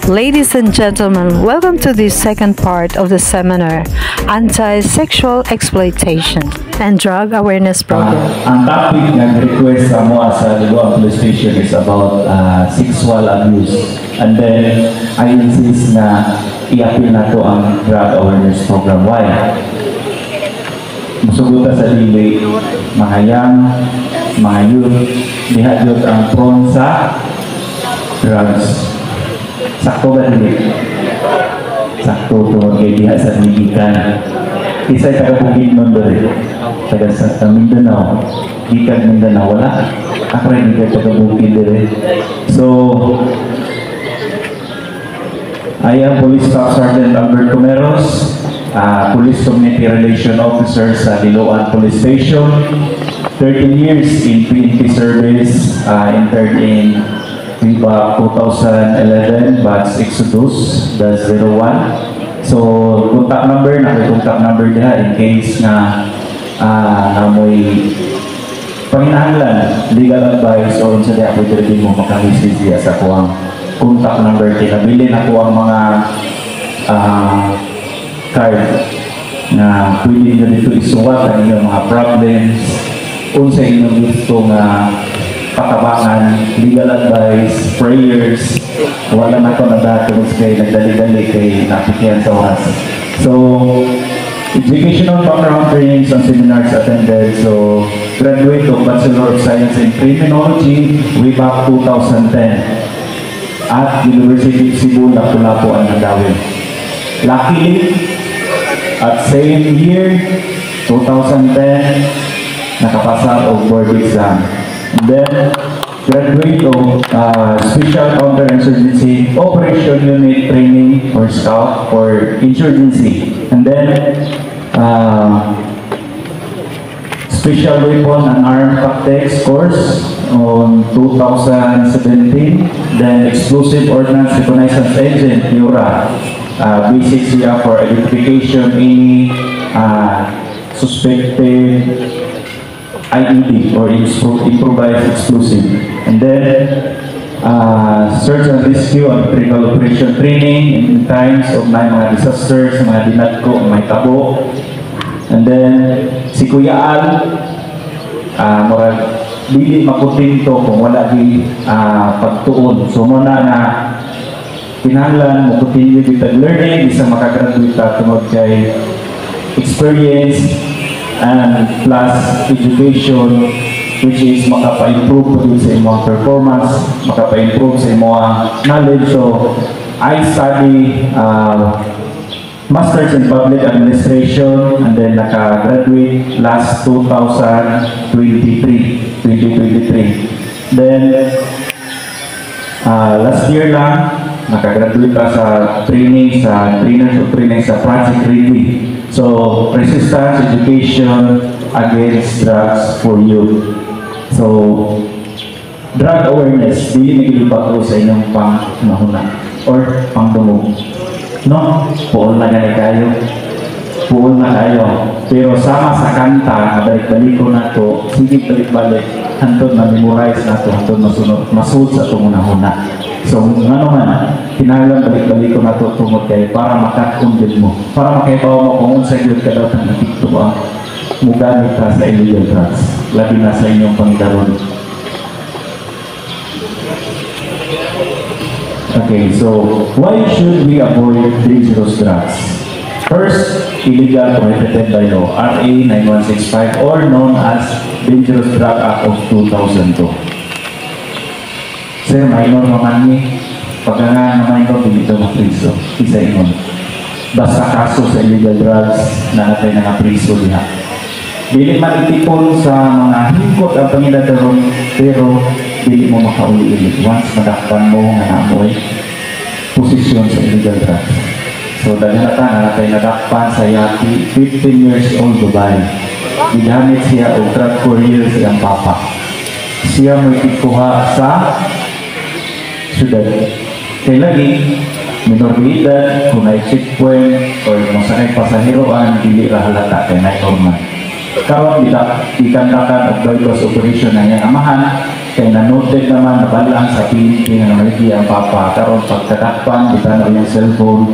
Ladies and gentlemen, welcome to the second part of the seminar, Anti-Sexual Exploitation and Drug Awareness Program. Ang topic na request sa mo sa Liloan Police Station is about sexual abuse. And then, I insist na i-appeal na to ang Drug Awareness Program. Why? Musuguta sa dili, mga young, mga youth, dihadot ang prone sa drugs. Sakto ba dili? Sakto tungod kay diha sa Milikan. Isa'y taga-Bukid nun doon. Taga sa Mindanao. Gikan Mindanao. Wala. Ako rin gikan taga-Bukid doon. So, I am Police Staff Sergeant Albert Comeros, Police Community Relation Officer sa Liloan Police Station. 13 years in PNP service, interned in Viva 2011, batch Exodus, that's 01. So, contact number diha in case na amoy panginahanglan, legal advice o unsa diha pwede rin mo maka-message diha sa kuwang contact number. Kinabilin ako ang mga card na pwede nyo dito isuwat ang inyong mga problems, unsa inyong gusto nga patabangan, legal advice, prayers. Wala na ko na datos kay nagdali-dali kay napikihan sa oras. So, educational background trainings and seminars attended. So, graduate of Bachelor of Science in Criminology way back 2010 at University of Cebu, Lapu-Lapu ang nagawin. Luckily, at same year, 2010, nakapasa of board exam. And then, graduate of Special Counterinsurgency Operation Unit Training or Scout for Insurgency. And then, Special Weapon and Armed Tactics course on 2017. Then, Explosive Ordnance Reconnaissance Agent, EURA. Basics here for identification any suspected IED or improvised explosive. And then search and rescue and critical operation training in times of mga disasters, mga dinatko, may tabo. And then si Kuya Al, murag dili makuting to kung wala di pagtuon. So muna na kinahanglan mo continue with the learning, isang makagraduate tungod kay experience and plus education, which is makapa-improve po sa imong performance, makapa-improve sa imong knowledge. So, I study Masters in Public Administration and then naka-graduate last 2023. Then, last year lang, naka-graduate pa sa training sa Project Ready. So, resistance education against drugs for youth. So, drug awareness, hindi nag-ilibag ko sa inyong pang-mahuna or pang-dumog. No? Puol na gani kayo. Puol na kayo. Pero sama sa kanta, balik-balik ko na to, sige balik-balik, hantod na-memorize na to, hantod masunod sa tumunahuna. So, nga naman, kinahanglan balik-balik ko na ito tungod kayo para makakundin mo. Para makaibaw mo kung unsa yun ka daw ng natikto ang mugamit ka sa illegal drugs. Labi na sa inyong pangdaron. Okay, so, why should we avoid dangerous drugs? First, illegal prohibited by law, RA 9165 or known as Dangerous Drug Act of 2002. Sir, minor naman ni. Pagka nga naman ito, hindi ito mapriso. Isa yun. Basta kaso sa illegal drugs na natin na mapriso diha. Dili man itipon sa mga hingkot ang Panginoon, pero dili mo makauli-ulit. Once madakpan mo nga namoy posisyon sa illegal drugs. So, dahil na natin nadakpan sa Yati, 15 years old babae. Gigamit siya o drug courier siyang papa. Siya may ikuha sa syudad. Kaya lagi, minor edad, kung may checkpoint o kung saan ay pasahiroan, hindi halata kaya na normal. Karon ikandakan og bypass operation na niyang amahan, Kaya nanoted naman, nabalang sa pinti na maligi ang papa. Karon pagkatakpan, kita na yung cellphone,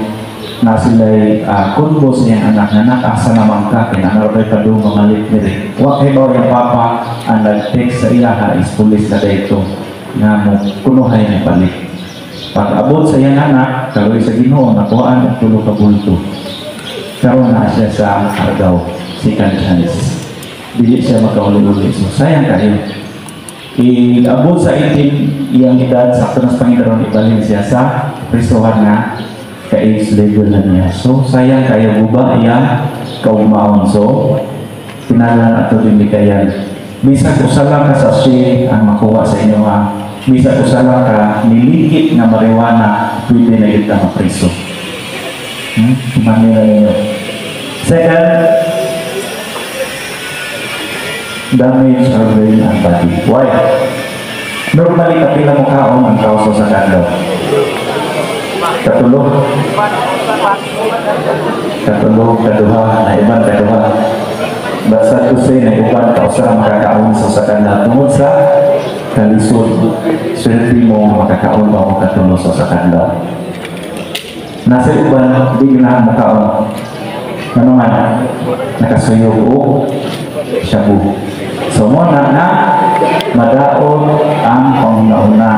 na sila'y kunbo sa iyang anak na nakasa naman ka, kinanarabay pa doon mga litmiri. Huwag kayo ba yung papa, ang nag-text sa iya is pulis na dito, nga mo, kunuhay na balik. Pag abot sa iyang anak, kaloy sa Ginoo, nakuhaan at tulo ka bulto. Karoon na siya sa Argao, second chance. Dili siya magkauli-uli. So, sayang kayo. Abot sa 18 iyang edad, sakto na sa Panginoon, ibalhin siya sa prisohan na ka-age level na niya. So, sayang kayo buba iyang kaumaon. So, tinalan ato din di kayan. Bisa ko salang ka sa siya ang makuha sa inyo nga. Bisa ko salang ka nilikit na marijuana, pwede na ito ang priso. Manila ninyo. Second, damage our brain and body. Why? Normally, kapila mo kaon ang kauso sa kandaw. Katulog, kaduha, na ibang kaduha. Basta to say, na ibang kausa ang makakaon sa kandaw. Tungod sa kalisod, swerte mo makakaon ba mo katulog sa kandaw. Nasa iban, di ginahan mo kaon. Ano nga? Nakasuyog o shabu. So, muna na madaon ang panguna-una.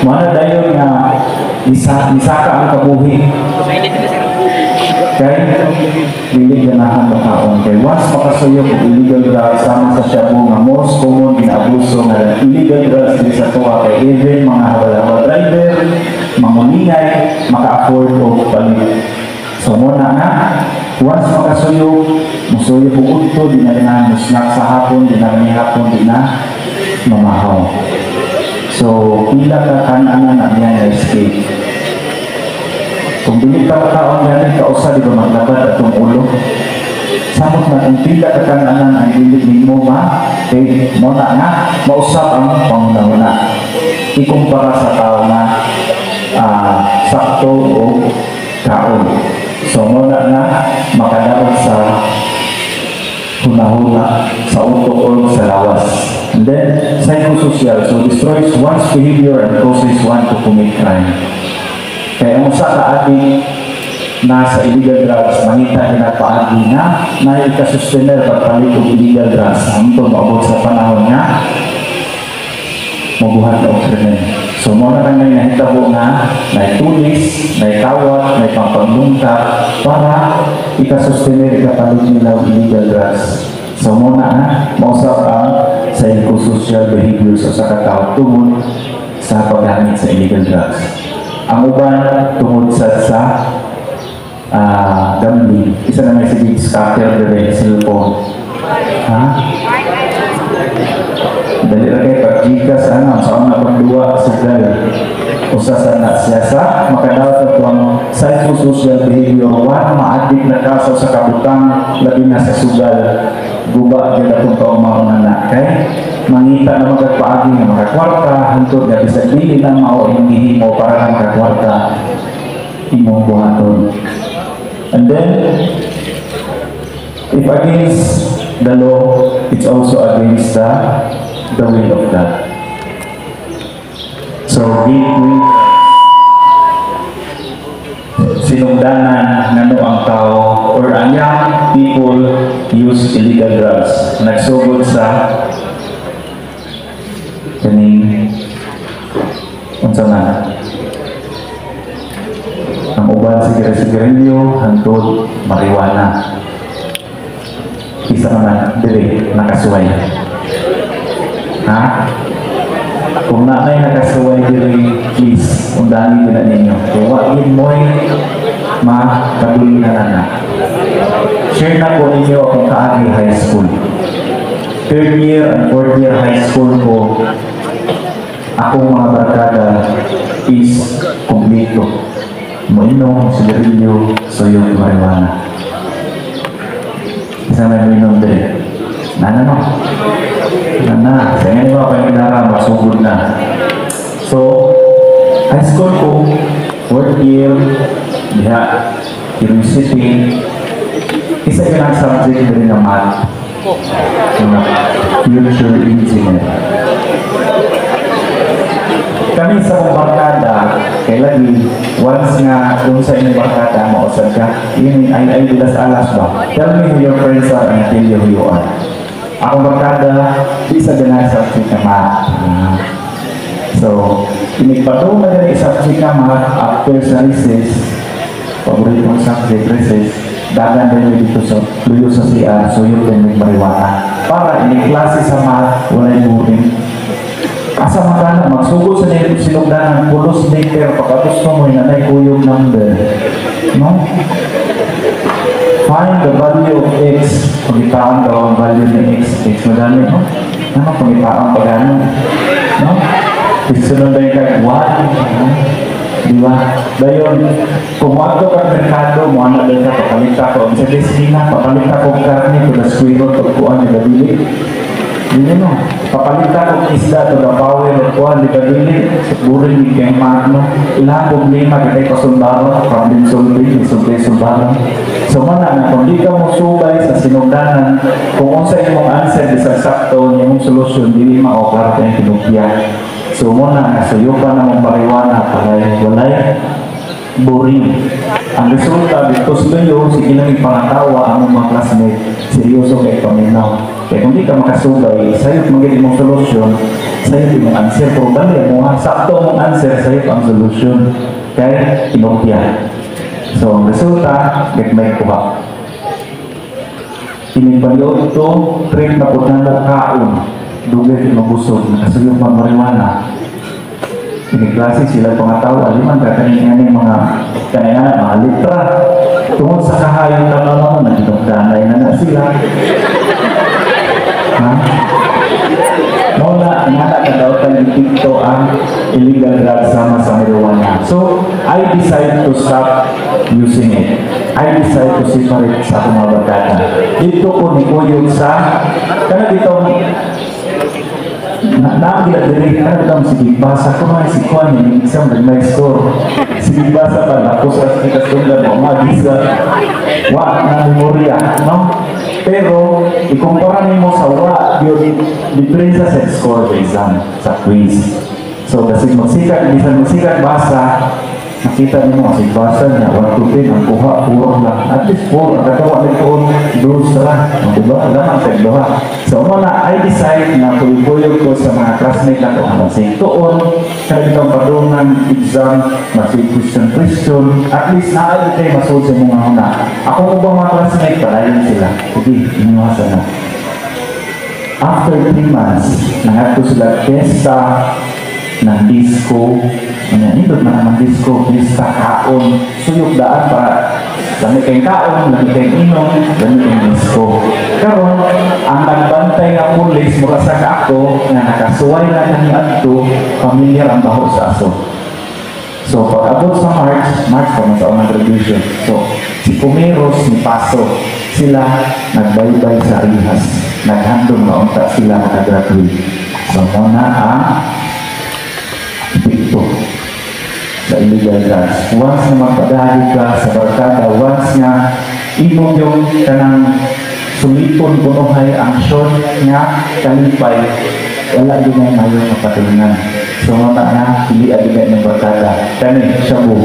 Muna dayon nga isaka ang kabuhi. Kaya hindi ganahan mo kaon. Kaya once makasuyog o illegal drugs sama sa shabu nga most common ginabuso nga illegal drugs din sa tuwa kay even mga habal-habal driver, mangulingay, maka-afford o palit. So muna na, once makasuyog, musuyog po ito, di na rin na musnak sa hapon, di na rin hapon, di na mamahaw. So, pila ka kanan na yan na escape. Kung dili ka makaon yan, kausa, di ba maglabad atong ulo? Samot na kung pila ka kanan ang dilig mo ma, eh, muna na, mausap ang panguna-una. Ikumpara sa tao na sakto o kaon. So, muna na makadaon sa hula-hula, sa utok o sa lawas. And then, psychosocial. So, destroys one's behavior and causes one to commit crime. Kaya ang sa kaagi na sa illegal drugs, mangita na paagi na ikasustener pagpalit ng illegal drugs. Ang ito maabot sa panahon nga, mabuhat na krimen. So, muna na ngayon nahitabo na tulis, tawat, pampaglungka para ikasustener, ikapalit nila ang illegal drugs. So, muna na, mausap ang psychosocial behaviors o sa katao tungod sa paggamit sa illegal drugs. Ang uban tungod sa gambling. Isa na may sige scatter the cellphone. Ha? Dali na kayo pag-gigas, saan na pagduwa sa dal. Usa sa siya sa makadawat ito ang psychosocial behavior. One, maadik na kaso sa kabutang, labi na sa sugal. Guba, kaya itong kaumahon na kay mangita na magagpaagi na makakwarta, hantod na bisa dili na mao hindi mo para na makakwarta imong buhaton. And then, if against the law, it's also against the will of God. So, sinungdanan nga ang tao or ang young people use illegal drugs. Nagsugod sa kaning unsa nga ang uban sigarilyo hangtod marijuana. Isa naman dili nakasuway. Ha? Kung naay nakasuway diri, please undani din ninyo. Kaya wagin mo'y makabili na. Share na po ninyo akong kaagi high school. Third year and fourth year high school ko, akong mga barkada is kumplito. Mainom, sigarilyo, suyog, marijuana. Isang may mainom din. Nana no? Nana, sa ngayon mga pangidara, masugod na. So, high school ko, fourth year, diha, university, isa yun ang subject din ng math. Future engineer. Kami sa mga barkada, kay lagi, once nga kung sa inyong barkada, mausad ka, yun ay bilas alas ba? Tell me who your friends are and tell you who you are. Ako barkada, di sa ganang sa chika So, inigpato na ganang sa chika after sa recess, paboritong subject recess, dagan din dito sa luyo sa CR, so yun din may mariwana. Para ini-klase sa math, walay boring. Asa makana, magsugod sa sinugdanan, pulos meter, pagkagusto mo yung nanay kuyong number. No? Find the value of x. Pagkitaan daw ang value ng x. X madami, no? Ano, pagkitaan pa gano'n? No? Isunod na yung kag 1. No? Diba? Dayon, kung wato ka merkado, mo anak din ka, papalita ko. Ang sa desina, papalita ko karne, to the squirrel, to kuhan, nagabili. Hindi mo, papalita ko isda, to the power, to kuhan, nagabili. Siguro hindi kayong magno. Ilang problema, kita'y pasundaro, from din sulti, sulti-sulbaro. So mana, kung di ka mo subay sa sinugdanan, kung unsa imong answer, isang sakto, imong solusyon, hindi maoklar kayong kinupya. So muna, nasuyo pa na mong pariwana para walay boring. Ang resulta dito sa luyo, sige na pangatawa ang mga classmate, seryoso kay paminaw. Kaya kung di ka makasubay, sa'yo magiging mong solusyon, sa'yo mong answer. Pero dali mo nga, sakto mong answer, sa'yo ang solusyon. Kaya kinopya. So ang resulta, get may kuha. Pinipaliot ito, trip na po na kaon. Dugay yung mabusog, nakasuyong pang mariwana. Piniklase sila pangatawa, liman kakaningan yung mga kanayanan, mga litra. Tungkol sa kahayang naman, nagdagdanay na sila. Ha? Muna, nakakadautan dito ang illegal drugs sama sa marijuana. So, I decide to stop using it. I decide to separate sa akong mga barkada. Dito ko ni Kuyog sa, kana dito, nakakilagdiri ka na ito, sige, basa ko nga si Kwan, yung isang nag-my store. Sige, basa pa, ako sa kastundan mo, magisa, na memorya, no? Pero, ikumpara mo sa yung diferensya sa score sa exam, sa quiz. So, kasi magsikat basa, nakita niyo kasi basa niya, 1 to 10, ang kuha, 4 lang. At least 4, ang katawa nito, doon sa, diba? Alam ang tagdoha. So, muna, I decide na pulipuyog ko sa mga classmate na ito. Kasi itoon, kaya padung ng exam, masig question, at least naayos kayo masul sa mga huna. Ako po ba mga classmate, palayan sila. Sige, inuwasan na. After 3 months, nangat ko sila testa ng disco, nito na naman disco, lista kaon, suyok daan para dami kayong kaon, dami kayong inom, dami kayong disco. Karon ang nagbantay nga pulis, mura sa ako, na nakasuway na kami ato, pamilyar ang baho sa aso. So, pag abot sa March pa sa unang graduation. So, si Pumeros, ni Paso, sila nagbaybay sa rihas, naghandong na unta sila nakagraduate. So, muna ang dito sa illegal drugs. Once na magpadalig ka sa barkada, once nga imong yung kanang sulipon punuhay ang short nga kalipay, wala din ay mayroong mapatulingan. So muna na, hindi adigay ng barkada. Kani, shabu.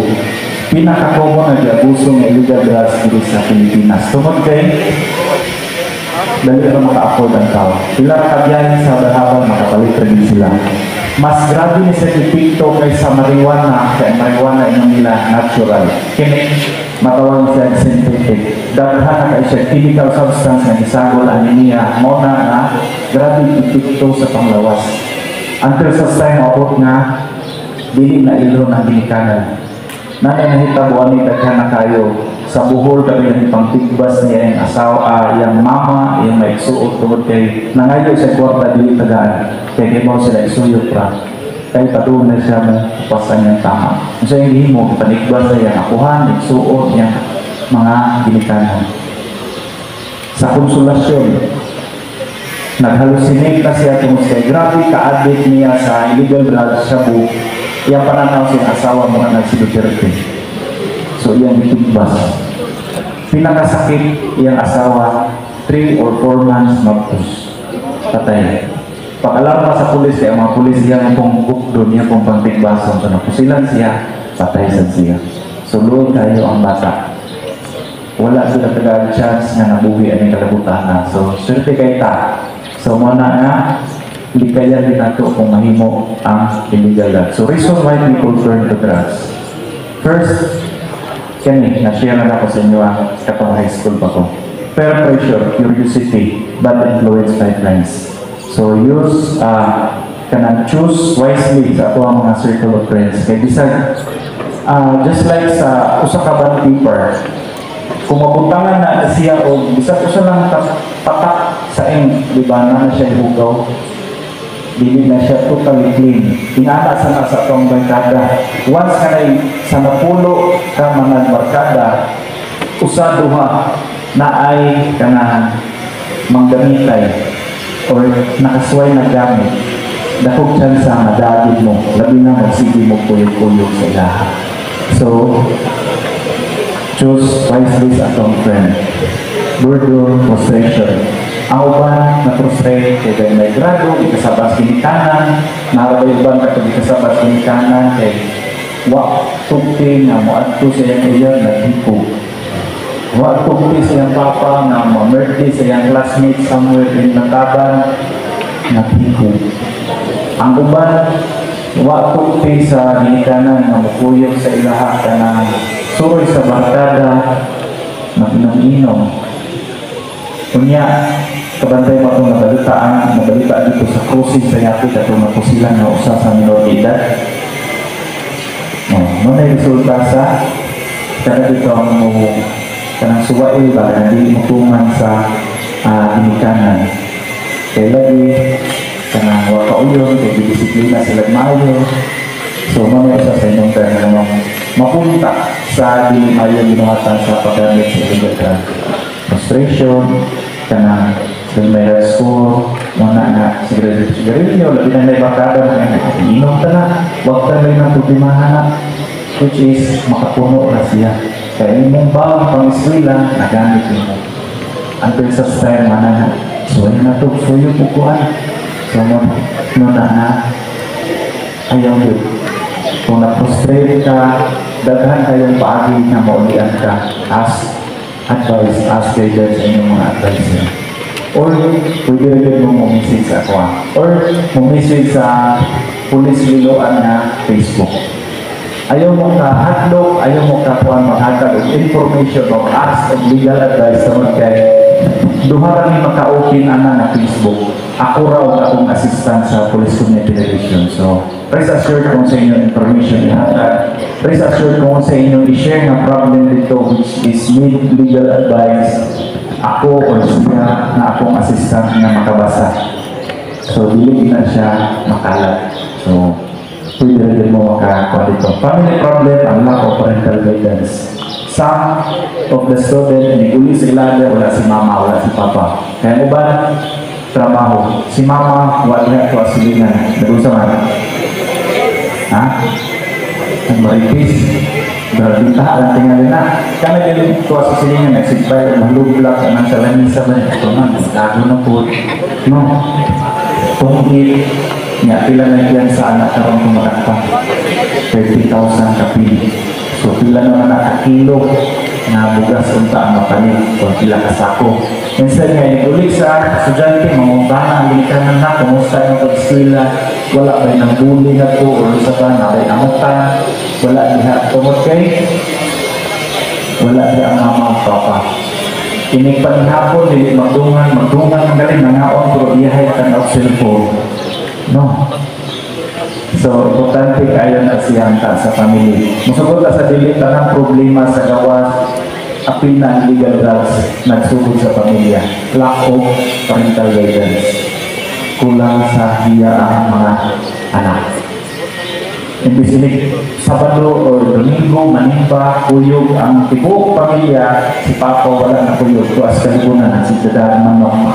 Pinaka-common na diabuso ng illegal drugs dito sa Pilipinas. Tungkol kay dali na maka-afford ang tao. Sila kabiyahin sa dahaban, makapalit rin sila. Mas grabe ni sa epekto kaysa marijuana, kaya marijuana yung nila natural. Kini matawag siya synthetic. Daghan na kayo siya chemical substance na isagol anemia, mona na grabe epekto sa panglawas. Until sa time abot nga, dili na ilo ng ginikanan. Nanay nahitabuan ni daghan na kayo sa buhol kami ng pangtigbas niya yung asawa, yung mama, yung may suot tungkol kay nangayo sa kwarta dili tagaan. Kaya mo sila isuyot ra. Kaya patunay siya mo pasan niyang tama. Kung sa hindi mo, panigbas na yan, akuhan, isuot niya mga ginikanan. Sa konsulasyon, naghalusinate na siya kung sa grabe ka-addict niya sa illegal drugs, shabu, yung pananaw siya asawa mo na nagsiluterte. So, iyang itigbas. Pinakasakit iyang asawa, 3 or 4 months magpus. Patay. Pag-alarma sa pulis, kaya mga pulis siya pong doon niya pong pantigbason. So, napusilan siya, patayisan siya. So, doon tayo ang bata. Wala sila tagal chance na nabuhi ang kalabutan na. So, swerte kay ta. So, muna nga, hindi kaya din nato kung mahimo ang illegal drugs. So, reason why people turn to drugs. First, kani, na-share na ako sa inyo katong high school pa ko. Peer pressure, curiosity, bad influence guidelines. So use, choose wisely sa ato ang mga circle of friends. Kaya bisag, just like sa usa ka band keeper, kung mapuntangan na siya o bisag usa lang patak sa di ba na siya ihugaw, dili na siya totally clean. Ingana sa nasa atong barkada. Once ka na sa napulo ka mga barkada, usa duha na ay kanang manggamitay or nakasway na gamit, dakog chance sa madagid mo, labi na magsige mo kuyog-kuyog sa ilaha. So, choose wisely sa atong friend. Burdo, frustration. Ang uban na frustrate, kaya may grado, ikasabas kinikanan, narabay uban ka kung ikasabas kinikanan, kaya wak tukti na mo at to sa iyang iyan, naghipo. Wak tukti sa iyang papa, na ma-merdi sa iyang classmates somewhere in Nataban, naghipo. Ang uban, wak tukti sa kinikanan, na mukuyog sa ilaha ka na suroy sa barkada, mag-inom-inom. Kunya, kabantay mo itong nabalitaan dito sa cruising sa yapit at itong napusilan na usa sa minoridad. Muna yung resulta sa kada dito ang kanang suwail ba na hindi mutungan sa dinikanan. Kaya lagi, kanang wakauyon, kaya disiplina sila mayo. So, muna isa sa inyong tayo na mapunta sa di mayo ginuhatan sa paggamit sa illegal drug. Frustration, kanang may high school, mga na sigarilyo, labi na may bakada, inom ka na, huwag ka may ng problemahan, which is makapuno na siya. Kaya imong ba ang pang-eskwela, nagamit mo. Until sa time, mana na, so yun na ito, so yung pukuhan. So, muna na, ayaw yun. Kung na-frustrate ka, daghan kayong paagi na maulian ka, advice, ask guidance sa inyong mga advice niya. Or, pwede rin mo message sa ako. Or, message sa police liloan na Facebook. Ayaw mo ka hadlock, ayaw mo ka kuhan maghatag of information of ask of legal advice sa mga kay duha rin maka-open na Facebook. Ako raw akong assistant sa Police Community Television. So, rest assured kung sa inyong information ihatag. Rest assured kung sa inyong i-share na problem dito which is need legal advice. Ako o siya na akong assistant na makabasa. So, dili na siya makalat. So, pwede rin mo makakuha dito. Family problem, ang lack of parental guidance. Some of the students, niguli sa ilaga, wala si mama, wala si papa. Kaya mo ba trabaho? Si mama, wala ko asilingan. Nag-usa man. Ha? Ang maripis. Berbita lang tinggalin na. Kami din ko asilingan, nagsipay, malublak, anang salamisa ba? Ito man, tago na po. No. Tungkit. Nga, pila na yan sa anak karong kumakakpa. 30,000 kapili. So, pila naman nakakilo na bugas unta ang mapalit o pila kasako. Minsan nga, ulit sa estudyante, mamungkana, lingkanan na, kumusta yung pag-eskwela, wala ba yung bully na po, o sa ba, na ba amutan, wala diha, tumot kay, wala diha ang mama at papa. Inig panihapon, hindi magdungan, magaling, nangaon, pero iyahay tan of cellphone. No. So, importante kayo na siyanta sa family. Musugod ka sa dili tanang problema sa gawas, apil na illegal drugs, nagsugod sa pamilya. Lack of parental guidance. Kulang sa hiya ang mga anak. Imbisinig, Sabado o Domingo, manimba, kuyog ang tibuok pamilya, si Papa wala na kuyog, tuas kalibunan, si Dadaan manok.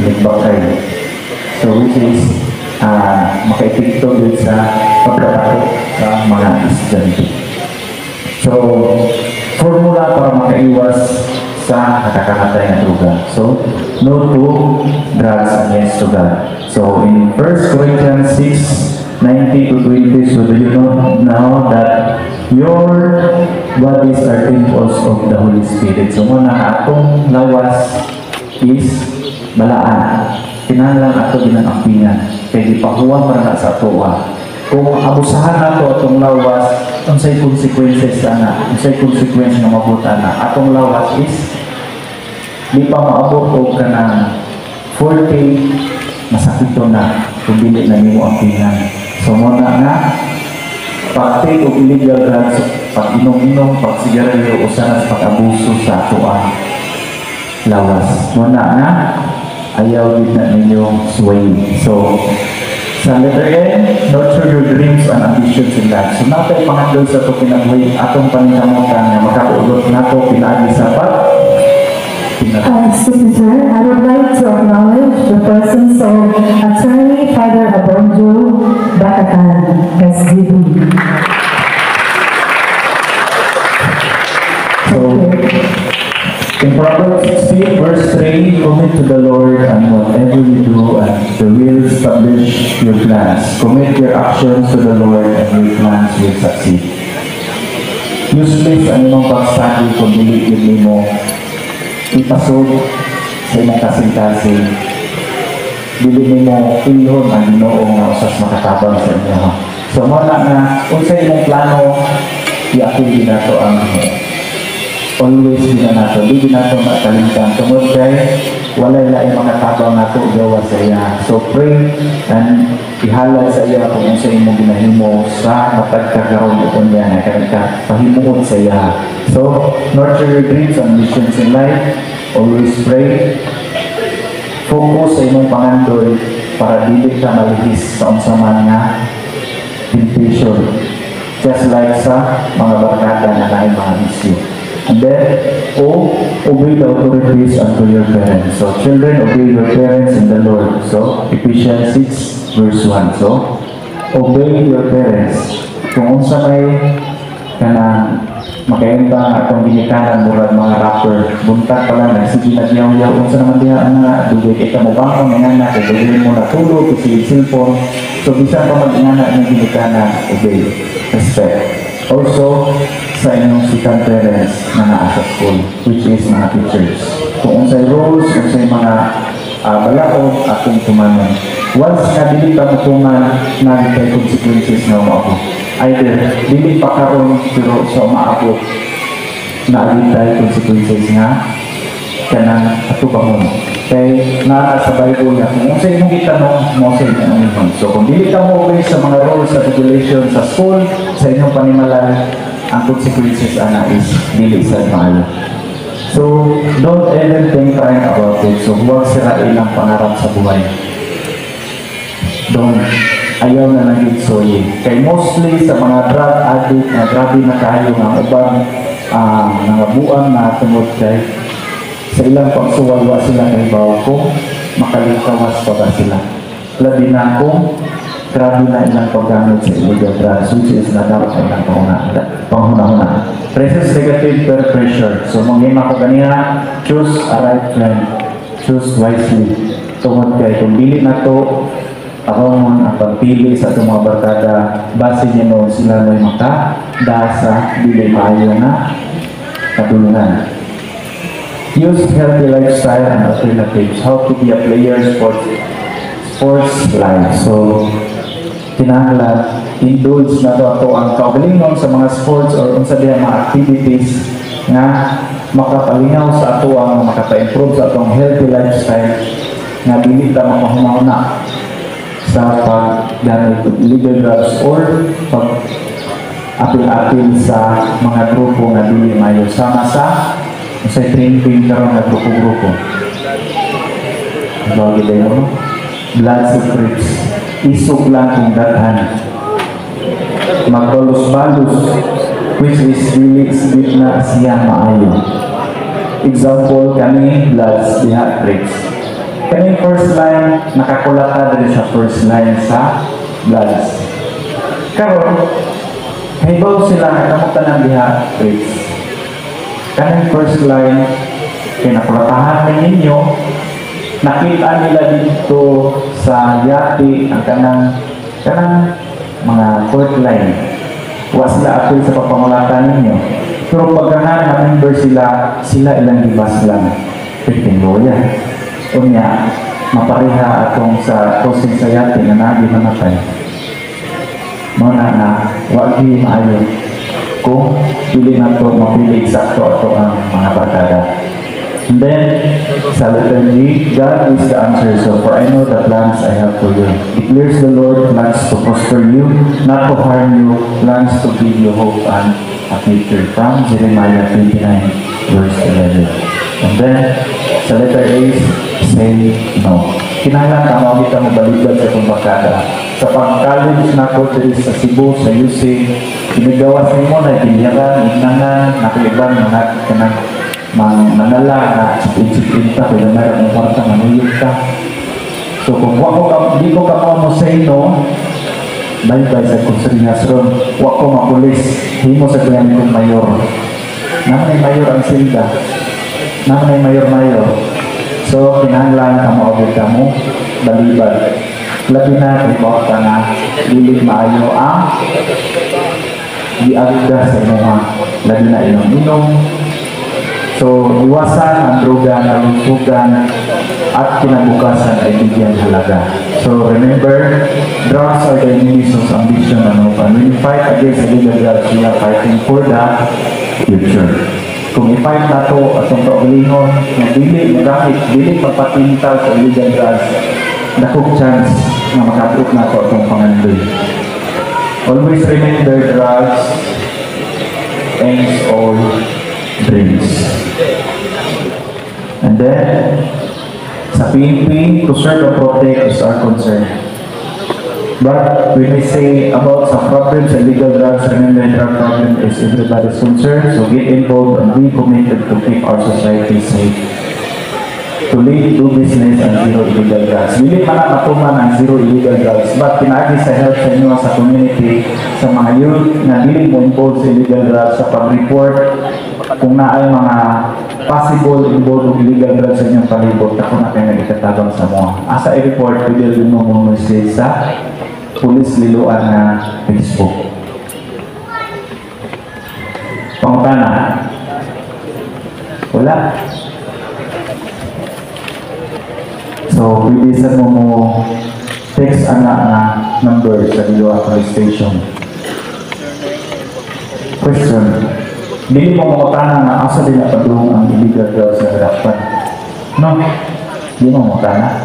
Nagbakay. So, which is, makaipikto din sa pagkatao sa mga estudyante. So, formula para makaiwas sa nakakamatay na druga. So, no to drugs against to God. So, in 1 Corinthians 6:19 to 20, so do you know now that your bodies are temples of the Holy Spirit. So, muna atong lawas is balaan. Kinahanglan ato ginanampingan. Kaya ipahuwang marana sa atoa. Kung abusahan nato atong lawas, unsay consequences na, unsay consequence nga mabuta na. Atong lawas is di pa maabot og kanang 40 masakito na kung dili na nimo ampingan. So muna nga pag-take of illegal drugs, pag-inom-inom, pag-sigarilyo, usa sa pag-abuso sa atoa lawas. Muna nga ayaw din na ninyong sway. So, sa letter N, nurture your dreams and ambitions in life. So, natay pangatlo sa ito pinagway atong paninamutan na makaulot na ito pinagi sapat. Excuse me, sir. I would like to acknowledge the presence of Attorney Father Abonjo Bacatan, SDB. So, in Proverbs 16, verse 3, commit to the Lord and whatever you do, and He will establish your plans. Commit your actions to the Lord and your plans will succeed. Useless ang imong pag-study kung dili mo ipasod sa imong kasing-kasing. Dili mo ilhon ang Ginoo nga usas makatabang sa inyo. So, muna nga, kung sa imong plano, i-apil din nato ang always din na nato, di nato makalimtan. Tungod kay walay laing makatabang nato gawa sa iya. So pray and ihalad sa iya kung sa imong ginahimo sa matag kagaron ito niya na kanita pahimuon sa iya. So nurture your dreams and ambitions in life. Always pray. Focus sa imong pangandoy para dili ka malihis sa unsaman nga temptation. Just like sa mga barkada na lain mga issue. And then, obey the authorities unto your parents. So, children, obey your parents in the Lord. So, Ephesians 6, verse 1. So, obey your parents. Kung unsa may kanang makaimba atong ginikanan murag mga rapper, buntag pa lang, sige nagyaw-yaw, unsa naman diha nga, dugay kay ka mabangkong nga na, kay dugay mo na tulog, kasi cellphone. So, bisan pa mag-ingana ang ginikanan, obey, respect. Also, sa inyong sikang parents na naa sa school, which is mga teachers. Kung unsay rules, unsay mga balaod, atong tumanon. Once na dili pa matuman, nagitay consequences na umaabot. Either, dili pa karon pero sa umaabot, nagitay consequences nga, kanang atubahon. Kay naa sa Bible na kung unsay imong gitanong, mo sa inyong ihon. So kung dili ka mo obey sa mga rules at regulations sa school, sa inyong panimalay, ang consequences ana is dili sa maayo. So don't ever think crying about it. So huwag sirain ang pangarap sa buhay. Don't. Ayaw na naging soyi. Kay mostly sa mga drug addict na grabe na kayo ng ubang mga buang na tungod kay sa ilang pagsuwalwa sila kay bawo ko, makalikawas pa ba sila? Labi na kung grabe na ilang paggamit sa illegal drugs, which is na dapat sa ilang panghuna-huna. Presence negative peer pressure. So, mag-game ako ganina, choose a right friend. Choose wisely. Tungod kay kung dili na to, ang pagpili sa itong mga barkada, base niya noon sila may makadasa, dili maayo na katulungan. Use healthy lifestyle and alternatives. How to be a player sports life. So, kinahanglan indulge na to ang kaugalingon sa mga sports or unsa diha mga activities nga makapalingaw sa ato ang makapa-improve sa atong healthy lifestyle nga dili ta mapahuna sa paggamit ng illegal drugs or pag apil-apil sa mga grupo nga dili mayo sama sa training karon nga grupo-grupo. Bagi dayon blood secrets isog lang kung daghan magbalos-balos which is really sweet na siya maayo. Example kani bloods diha tricks. Kani first line nakakulata din sa first line sa bloods. Karon hibaw sila nga kamutan ng diha tricks. Kani first line Kinapulatahan ninyo, nakita nila dito sa yati ang kanang mga court line. Wa sila apil sa papamulatan ninyo. Pero pagkahan na member sila ilang libas lang. Pitindoya. Unya, mapareha atong sa closing sa yati na nabi manatay. Muna na, wagi maayo. Kung pili na ito, mapili eksakto ato ang mga barkada. And then, sa letter G, God is the answer. So, for I know the plans I have for you. Declares the Lord, plans to prosper you, not to harm you, plans to give you hope and a future. From Jeremiah 29, verse 11. And then, sa letter A, say no. Kinahanglan ka mo kita mo balikan sa itong barkada. Sa pang-college na ko sa Cebu, sa UC, inigawas mo na binyaran, inangan, nakiibang, manala na sipin-sipin ka, kaya meron ng kwarta, manuyog ka. So kung di ko ka mo say no, bye-bye sa konserinyas ron, wak ko mapulis, himo sa ganyan kong mayor. Naman ay mayor ang silda, naman ay mayor-mayor. So kinahanglan ka maubod ka mo, balibad. Labi na, report ka na, lilig maayo ang diagda sa mga labi na inom-inom. So, iwasan ang droga, nalusugan, at kinabukasan ay bigyan halaga. So, remember, drugs are the enemies of ambition and hope. And when you fight against illegal drugs, we are fighting for the future. Kung i-fight na ito at ang kaulingon, kung dili magpatintal sa illegal drugs, nakong chance na makapit na ito itong pangandoy. Always remember, drugs ends all dreams. And then, sa PNP, to serve and protect is our concern. But when we say about some problems, illegal drugs, remember drug problem is everybody's concern. So get involved and be committed to keep our society safe. To lead, do business, and zero illegal drugs. Hindi pa na matuman ang zero illegal drugs, but pinagi sa health sa inyo, sa community, sa mga youth na hindi mo involved sa illegal drugs, sa pag-report, kung na ay mga possible involved illegal drugs sa inyong palibot, ako na kayo nagkatagang sa mga. Asa i-report, pwede rin mo mga message sa pulis liluan na Facebook. Pangutana? Wala? So, bilisan mo text anak na number sa Liloa Police Station. Question. Dili mo makutana na asa din na padung ang illegal drugs sa harapan. No? Dili mo makutana.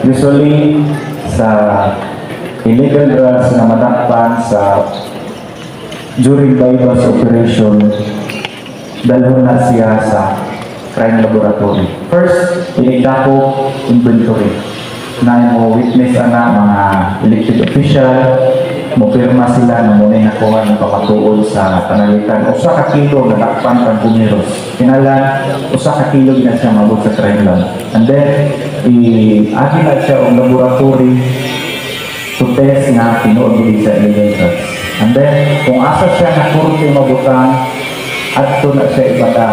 Usually, sa illegal drugs na madakpan sa during bypass operation, dalhon na siya sa crime laboratory. First, inikdako inventory. Na mo witness na mga elected official, mo pirma sila na muna nakuha ng pamatuod sa panalitan. Usa ka kilo na lakpan ng bumiros. Kinalan, usa ka kilo na siya mabot sa crime lab. And then, i-agi na siya ang laboratory to test na tinuod sa illegal drugs. And then, kung asa siya na kurti mabutang, at ito na siya ibata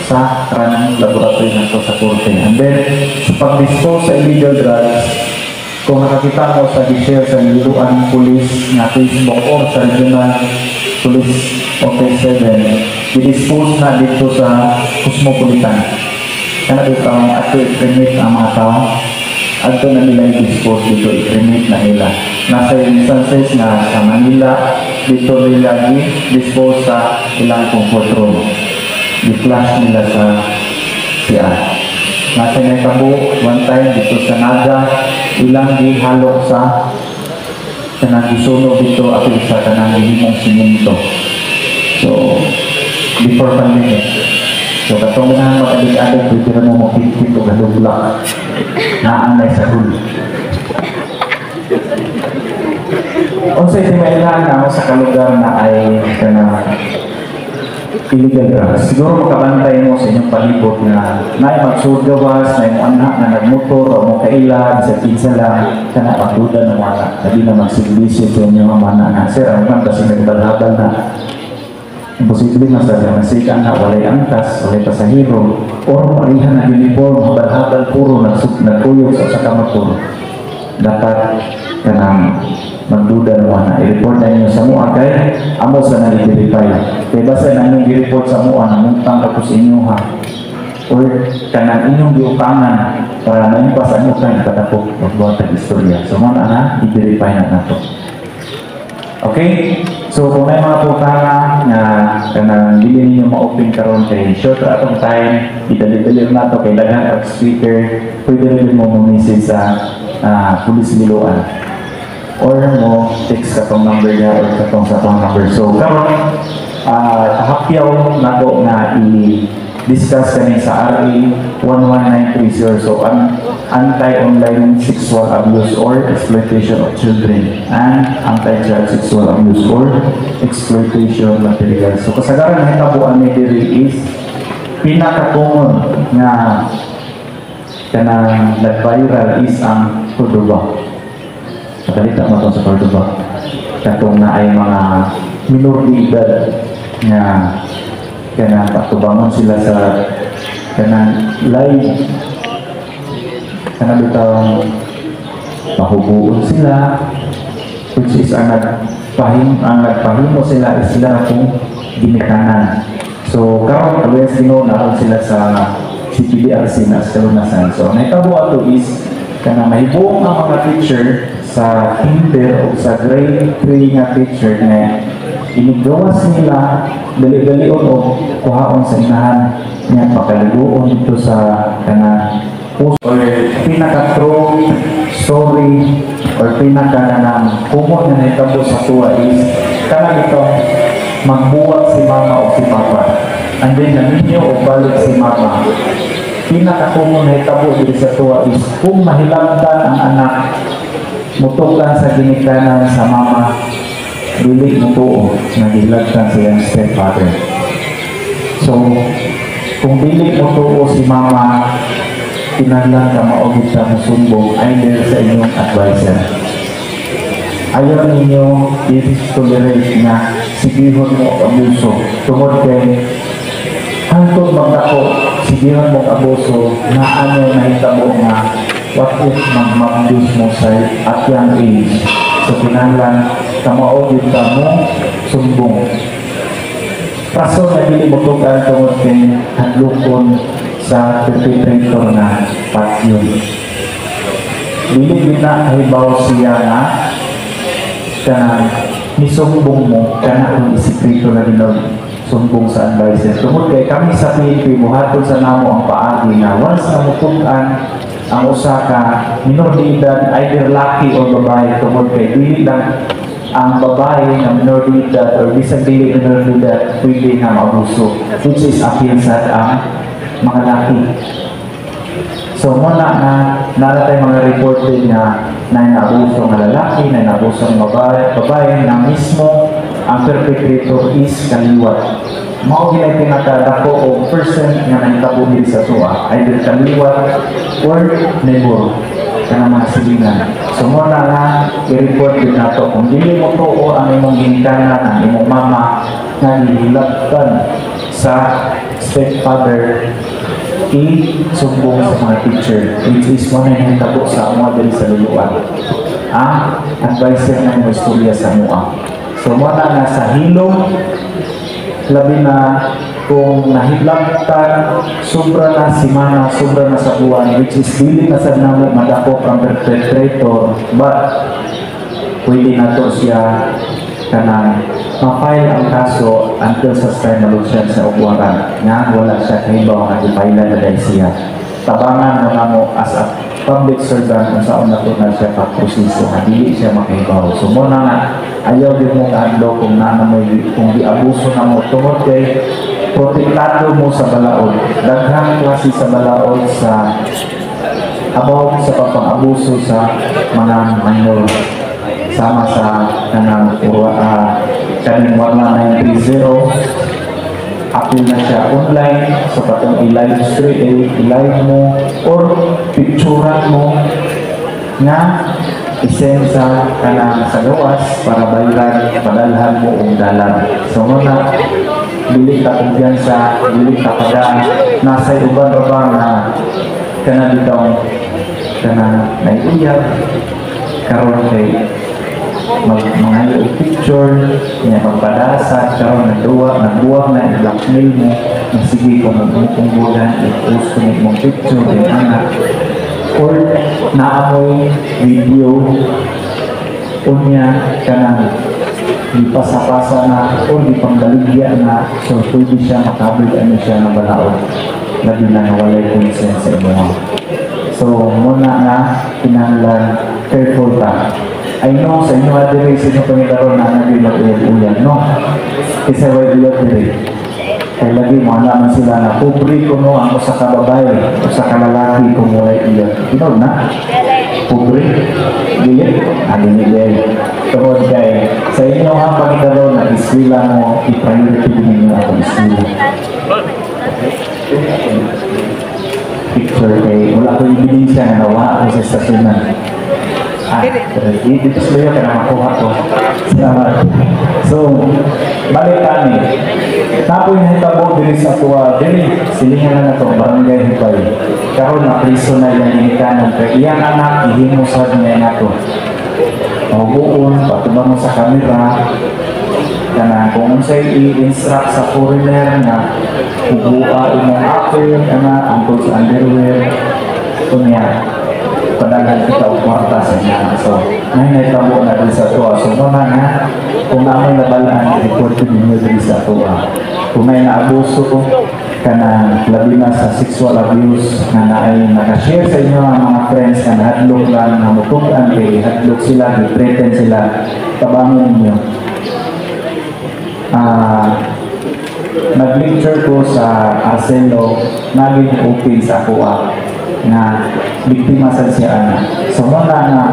sa crime laboratory na ito sa kurti. And then, sa pag-dispose sa illegal drugs, kung nakakita mo sa di-share sa Liluan Police na Facebook or sa Regional Police Office 7, i-dispose na dito sa Cosmopolitan. Kaya dito ang ato i-cremate ang mga tao, ato na nila i-dispose dito, i-cremate na nila. Nasa instances na sa Manila, dito nila i-dispose sa ilang comfort room. I-flash nila sa CR. Nasa Naitabo, one time dito sa Naga, ilang gihalo sa kanagisuno dito at sa kanangihimong siminto. So, before pandemic. So, katong na mag-adik-adik, pwede na mo mapipit o gadublak na anay sa huli. Unsa iti mailangan sa kalugar na ay illegal drugs. Siguro makabantay mo sa inyong palibot na magsudgawas, na yung anak na nagmotor o mo kaila, sa pizza lang, ka na pagduda ng mga, hindi na magsibilisip sa inyong mga na, sir, ang man kasi nagbalhabal na. Imposible na sa nasika na walay angkas, walay pasahero, o parihan na uniform, habal-habal puro, nagtuyog sa kamator. Dapat ka nang magduda naman na i-report na inyo sa mua kay amo sa nag-verify. Kaya basta na inyong i-report sa mua na muntang tapos inyo ha. Or kanang inyong giutangan para na yung pasan mo kayo katapok magbuhat ang istorya. So muna na, i-verify na nato. Okay? So kung may mga putana na kanang hindi ninyo ma-open karon kay short atong time, idali-dali na ito kay daghan at speaker, pwede rin mo mag-message sa pulis biluan. Or mo text ka tong number niya or katong sa tong number. So karon kahapyaw na to na i-discuss kami sa RA 11930. So anti-online sexual abuse or exploitation of children and anti-child sexual abuse or exploitation material. So kasagaran na hitabuan ni diri is pinaka-common nga kanang nag-viral is ang Cordoba. Pakalita mo ito sa Cordoba. Katong na ay mga minor de edad nga kanang patubangon sila sa kanang live kanang bitawang mahubuon sila, which is ang nagpahimo sila is sila kung ginikanan. So karon always naroon sila sa CPDRC na sa kalunasan. So naitabo ato is kanang mahibuong ang mga teacher sa kinder o sa grade 3 nga teacher na inigawas nila dali-dalion o kuhaon sa inahan niya pakaliguon dito sa kanang post or pinaka-true story or pinaka-kanang kumon na naitabo sa tuwa is kanang ito magbuwag si mama o si papa and then naminyo o balik si mama. Pinaka-kumon na itabo dito sa tuwa is kung mahilangtan ang anak mutukan sa ginikanan sa mama, dili mo po nagilagtan sa iyang stepfather. So, kung dili mo po si mama, kinahanglan ka maugit sa musumbong either sa inyong advisor. Ayaw ninyo i-tolerate na sigihon mo abuso. Tungod kay hangtod magdako, sigihon mo abuso na ano na hitabo nga what if mag-abuse mo sa at young age. So, kinahanglan kamaugit ka mo sumbong. Kaso na dili mo tugan tungod kay hadlokon sa perpetrator na patyon. Dili na hibaw siya na kanang nisumbong mo kana kung isikreto na sumbong sa advisor. Tungod kay kami sa PNP buhaton sa namo ang paagi na once na mutugan ang usa ka minor de edad either laki o babae tungod kay dili lang ang babae na minor de edad or bisag dili minor de edad pwede na maabuso, which is akinsat ang mga laki. So muna na naratay mga reported na naabuso ng lalaki, naabuso ng babae na mismo ang perpetrator is kaliwat. Mao ginay pinakadako o person nga nahitabo diri sa tuwa, either kaliwat or neighbor kana mga silingan. So muna na i-report din nato kung dili mo tuo ang imong ginikanan, ang imong mama nga nihilabtan sa stepfather, i-sumbong sa mga teacher, which is mo na nahitabo sa mga diri sa luluan. Ang advisor na mo istorya sa mua. So muna na sa hilong labi na kung nahiblagtan, sobra na si mana, sobra na sa buwan, which is dili na sa namo madakop ang perpetrator, but pwede na to siya kanang ma-file ang kaso until sa time na lugsyan sa upuaran nga wala siya kahibaw nga i-file na dahil siya. Tabangan mo na mo as a public servant kung saan na to na siya pag-proseso na dili siya makahibaw. So muna nga ayaw din mo kaadlo kung naanamoy, kung di-abuso na mo tungod kay protektado mo sa balaod. Daghang klase sa balaod sa about sa pagpang-abuso sa mga minor sama sa kanang kaning 1930 apil na siya online sa patong i-live stream, i-live mo or picturean mo nga isend sa kanang sa gawas para bayran padalhan mo og dalan. So muna dili ka kumpiyansa, dili ka padaan, nasa uban ra ba na kana bitaw kana naiuyak karon kay mga picture niya pagpadasa karon nagbuwag na i-blackmail mo na sige kung magmukunggulan i-post ko mong picture din anak or naamoy video unya kanang di pasa-pasa na o di pangbaligya na so pwede siya makabig ano siya na balaod labi na nawalay consent sa inyo. So muna na kinahanglan careful ta. I know sa inyo adire sino pangitaron na nagilot-uyat no? Isa way ilot dire. Kaya lagi mo naman sila na pobre ko no ang usa ka babae o sa kalalaki kung walay iyot. Ino na? Pobre? Dili? Adini dili. Tungod kay sa inyo ang pangitaron na iskwela mo i-priority ninyo ang iskwela. Picture kay wala ko ebidensya na nawa ako sa stasyonan. Dito sila ka na makuha ko. Salamat. So, balik kami. Tapoy na hitabo diri sa tuwa. Diri, silingan na ito, barangay hipay. Karoon na priso na ilang inikanan. Kaya iyang anak, ihimo sa niya na ito. Mahubuon, patuba mo sa kamera. Kana kung sa'y i-instruct sa foreigner na hubuka imong apple, angkol sa underwear, kunya. Padagan kita o kwarta sa inyo. So, nahinay-tabo na din sa tuwa. So, muna nga, kung namin nabalaan, report ko din din sa tuwa. Kung may naabuso ko, ka na labi na sa sexual abuse na naay nakashare sa inyo ang mga friends na nahadlok lang, namutukan, kay hadlok sila, i-threaten sila, tabangon ninyo. Nag-lecture ko sa Arcelo, naging open sa kuwa na biktima sa siya. So muna na,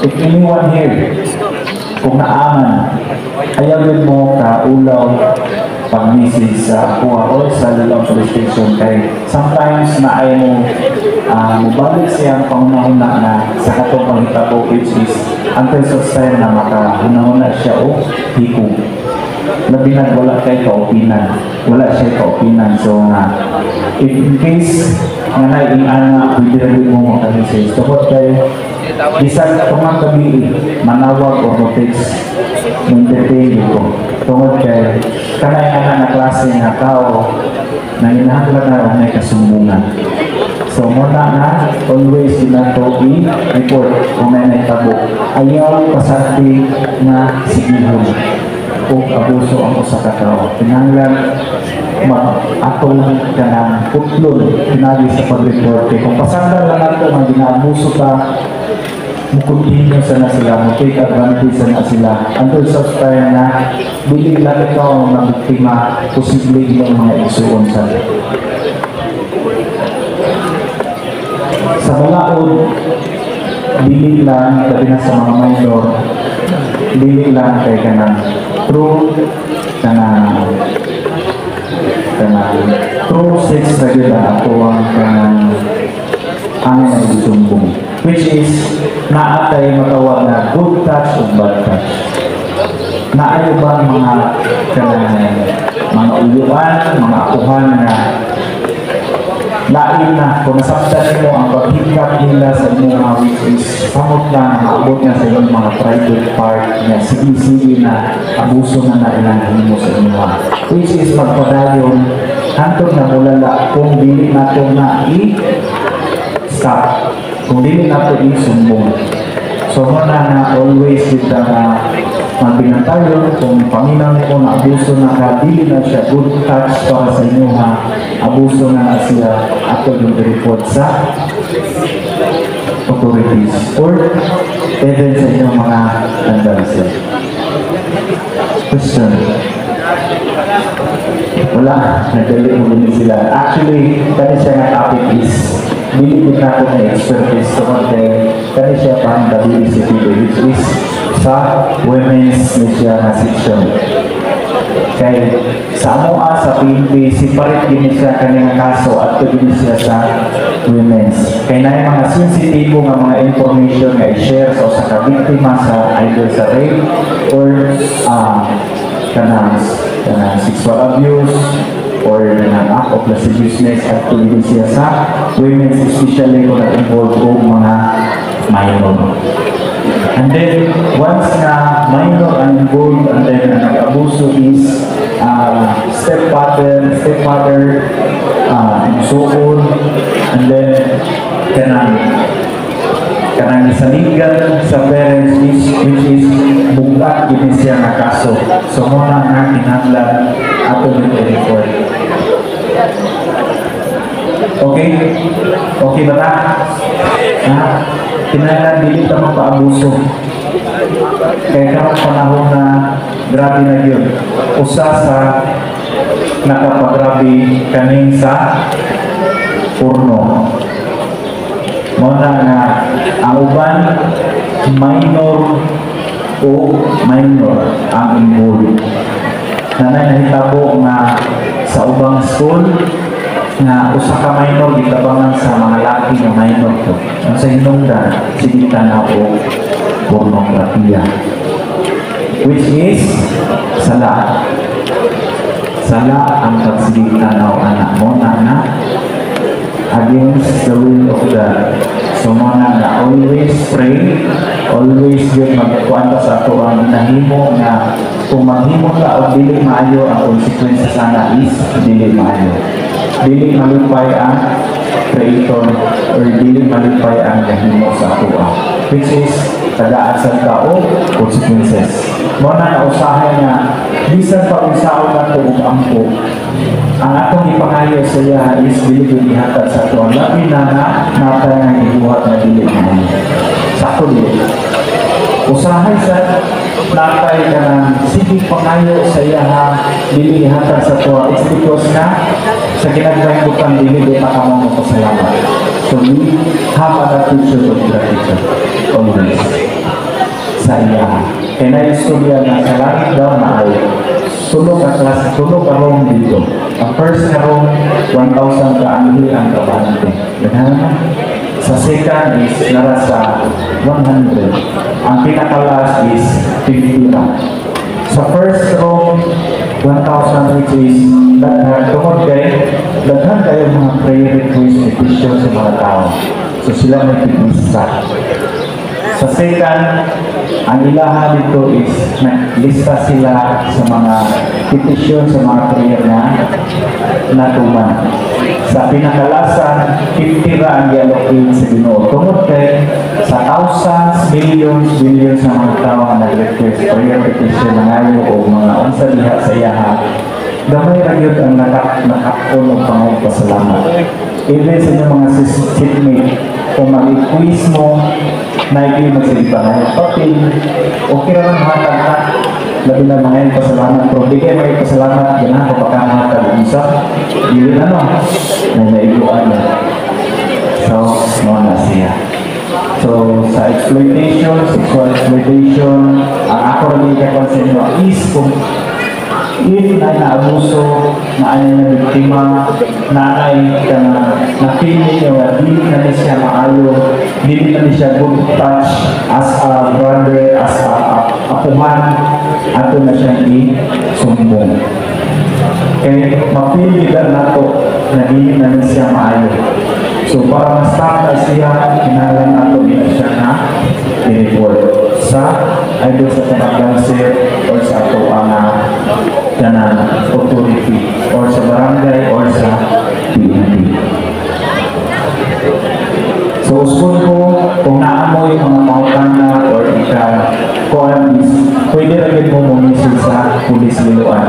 if anyone here, kung naaman, ayawin mo ka ulaw pag-message sa kuha o sa Lalaw Police Station kay sometimes na ay mo mabalik siya ang pangunahuna na sa katong panghitabo which is until such time na makahunahuna siya o hikong. Labi na wala kay kaupinan. Wala siya kaupinan. So if in case nga na ing-ana, pwede rin mo mga message. Tungkol kayo, bisan kumang gabi, manawag o text, entertain ko. Tungkol kayo, kanay na klase na tao na hinahanglan na may kasumbungan. So muna na, always dinato i-report kung may naitabo. Ayaw pasati na sigihon o abuso ang usa ka tao. Kinahanglan mag-atong ka ng putlon pinagi sa pag-report. Kung pasandan lang nato ang ginaabuso ka, mukuntinyo sana sila, take advantage sana sila. Until such time na bilig lang ito ang mga biktima, posible yung mga isuon sa balaod, bilig lang, sabi na sa mga minor, bilig lang kay kanang true true sex regular ako ang kanang angin na isumbong, which is naatay matawag na good touch o bad touch. Naayo ba mga kanang mga uyuan, mga akuhan na lain na kung nasabtan mo ang paghikap nila sa mga which is samot na maabot na sa iyong mga private part na sige-sige na abuso na na ilang mo sa inyo, which is magpadayon hantod na mulala kung dili nato na i-stop, kung dili nato i-sumbong. So muna na always with the magbinantayon kung paminaw ko na abuso na ka, dili na siya good touch para sa inyo ha, abuso na siya ato yung report sa authorities or even sa inyong mga advisor. Question? Wala, nagdali mo din sila. Actually, kani siya nga topic is bilibig natin na expertise kani siya pang WCPD which is sa women's media na section. Kay sa amoa sa PNP, separate din siya kanyang kaso at din siya sa women's. Kay na yung mga sensitibo nga mga information na i-share sa kabiktima sa either sa rape or kanang sexual abuse or act of lasciviousness activity siya sa women, especially kung na-involve o mga minor. And then, once na minor ang involved and then ang nag-abuso is stepfather, suol, and then kanang isaligan sa parents which is bugat din siya na kaso. So, muna nga kinahanglan ato yung report. Okay? Okay ba na? Kinahanglan dili ta mapaabuso. Kaya karong panahon na grabe na yun. Usa sa nakapagrabe kaning sa porno. Muna nga ang uban minor ang involved. Nanay nahitabo nga sa ubang school na usa ka minor gitabangan sa mga laki nga minor to. Ang sa hinungdan sige tanaw o pornografiya, which is sala ang pagsigig tanaw anak mo na against the will of God. So muna na always pray, always yun magkuanta sa ato ang nahimo na kung maghimo ka o dili maayo ang consequences sana is dili maayo. Dili malipay ang creator or dili malipay ang nahimo sa ato, which is tagaan ka o consequences. Muna na usahay na bisan pa usahay na ito o ampo, ang atong ipangayo sa iya is dili ihatag sa ato. Labi na natay nga ibuhat na dili na sakto dili. Usahay sa natay ka ng sige pangayo sa iya dili ihatag sa ato. It's because na sa ginagawin ko pang dili pa ka mo pasalamat. So we have an attitude of gratitude always sa iya. Kaya na istorya na sa langit daw na ay tulog ka room dito. Ang first na room, 1,000 ka anghel ang kabante. Sa second is nara sa 100. Ang pinakalas is 50 lang. Sa first room, 1,000 which is daghan kayo mga prayer request petition sa mga tao. So sila may pinisa. Sa second, ang ilaha dito is lista sila sa mga petition, sa mga prayer na natuman. Sa pinakalasan, 50 ra ang i-allocate sa Ginoo. Tungod kay sa thousands, billions na mga tao ang nag-request prayer petition na ngayon o mga unsa diha sa iyaha, gamay ra gyud ang nakakon og pangagpasalamat. Even sa inyong mga seatmate, kung mag-quiz mo, naigil magsalita na papil, okay ra lang hatag na. Labi na mga yung pasalamat, pero di kayo may pasalamat, yan ako pagkamatag isa, hindi na na naiguan na. So, mga siya. So, sa exploitation, sexual exploitation, ang ako rin ikakonsen nyo is kung if na naabuso, na ano na biktima, na ay na-feeling nyo, hindi na siya maayo, hindi na siya good touch as a brother, as a apuhan, ato na siyang i-sumbong. Kaya mapili ka na ito na hindi na siya maayo. So para mas-start na siya, kinalang ato na siya na i-report sa either sa pag-cancer or sa ato ang authority or sa barangay or sa PNP. So uskon ko, kung naamoy mga mautana or ika-kuhan is, pwede rin mo mumisil sa pulis liluan.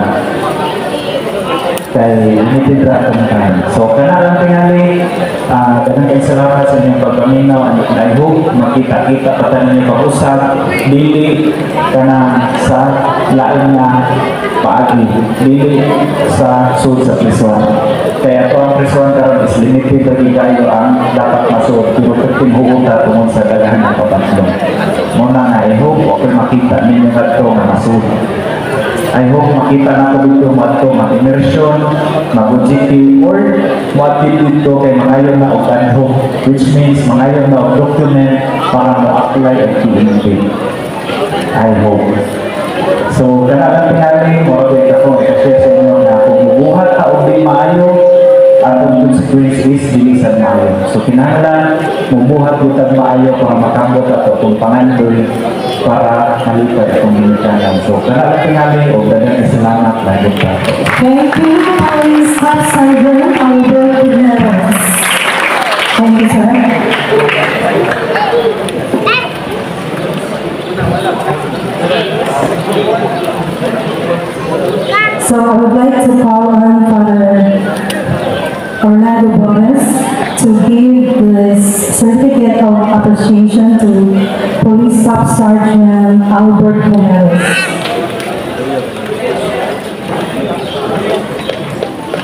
Kay nitidra ka na. So kanalang tingali, ganang kayo salamat sa inyong pagpaminaw. I hope makita-kita pa tayo niyo pag-usap. Dili ka na sa lain na paagi. Dili sa sud sa prison. Kaya ito ang prison karon is limited lagi kayo ang dapat masud. Pero kung tungod sa daghan ng papaslong. Muna nga, I hope okay makita ninyo ito na masud. I hope makita na ko dito mag-immersion, mag-OJT, or mag-tip dito kay mangayon na o which means mangayon na o document para ma-apply at PNP. I hope. So, kanalang tingali, mo ako makalipat kung minutanan. So, karalating namin o dagang salamat na ito. Thank you, Police Staff Sergeant Albert Neves. Thank you, sir. So I would like to call on Father Orlando Bones to give this certificate of appreciation to Police Staff Sergeant Albert Neves.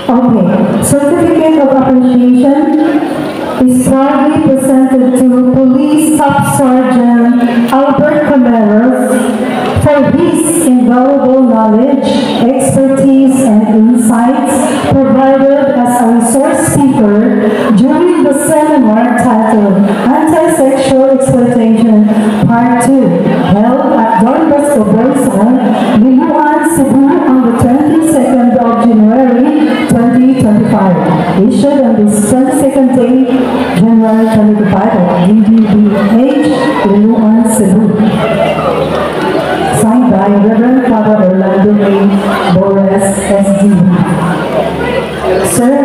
Okay, certificate of appreciation is proudly presented to Police Staff Sergeant Albert Cameros for his invaluable knowledge, expertise, and insights provided as a resource speaker during the seminar titled Anti-Sexual Exploitation Part 2, held at Don Bosco Boys Home, Liloan, Cebu on the 22nd of January 2025, issued on this 22nd day, January 2025 at DDBH, Liloan, Cebu. Signed by Reverend Father Orlando A. Boras, SDB. Sir,